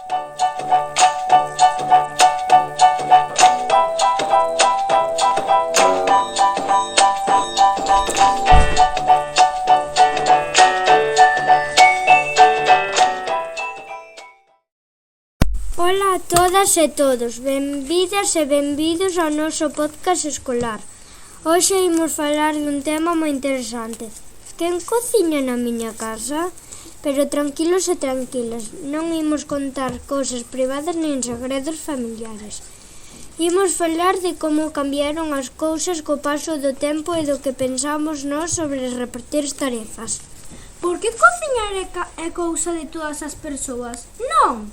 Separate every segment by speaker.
Speaker 1: Ola a todas e todos, benvidas e benvidos ao noso podcast escolar. Hoxe imos falar dun tema moi interesante. Quen cociña na miña casa? Pero tranquilos e tranquilas, non imos contar cousas privadas nin segredos familiares. Imos falar de como cambiaron as cousas co paso do tempo e do que pensamos nós sobre repartir as tarefas.
Speaker 2: Por que cociñar é cousa de todas as persoas? Non!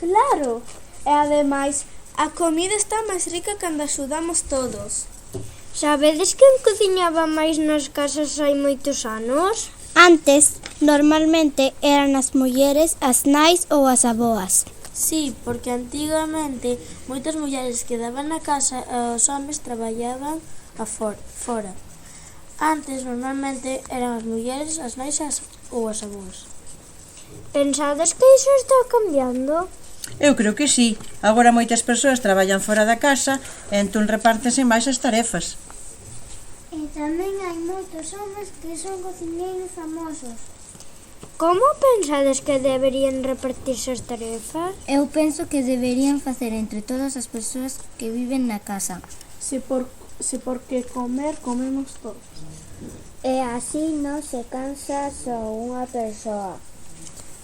Speaker 3: Claro, e ademais, a comida está máis rica cando axudamos todos.
Speaker 1: Sabedes quen cociñaba máis nas casas hai moitos anos?
Speaker 4: Antes, normalmente, eran as mulleres, as nais ou as aboas.
Speaker 3: Sí, porque antigamente moitas mulleres quedaban na casa e os homes traballaban fora. Antes, normalmente, eran as mulleres, as nais ou as aboas.
Speaker 1: Pensades que iso está cambiando?
Speaker 5: Eu creo que sí. Agora moitas persoas traballan fora da casa e entón repártense máis as tarefas.
Speaker 6: E tamén hai moitos homes que son cociñeiros famosos.
Speaker 1: Como pensades que deberían repartirse as tarefas?
Speaker 7: Eu penso que deberían facer entre todas as persoas que viven na casa.
Speaker 3: Porque comemos todos.
Speaker 6: E así non se cansa só unha persoa.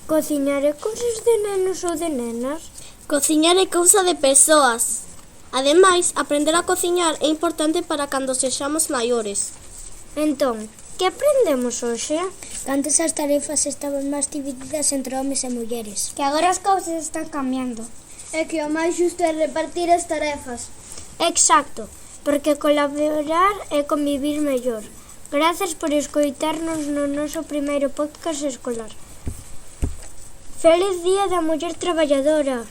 Speaker 1: Cociñar é cousas de nenos ou de nenas?
Speaker 4: Cociñar é cousa de persoas. Ademais, aprender a cociñar é importante para cando sexamos maiores.
Speaker 1: Entón, que aprendemos hoxe?
Speaker 6: Antes as tarefas estaban máis divididas entre homes e mulleres.
Speaker 2: Que agora as cousas están cambiando.
Speaker 3: É que o máis xusto é repartir as tarefas.
Speaker 1: Exacto, porque colaborar é convivir mellor. Grazas por escoitarnos no noso primeiro podcast escolar. Feliz Día da Muller Traballadora!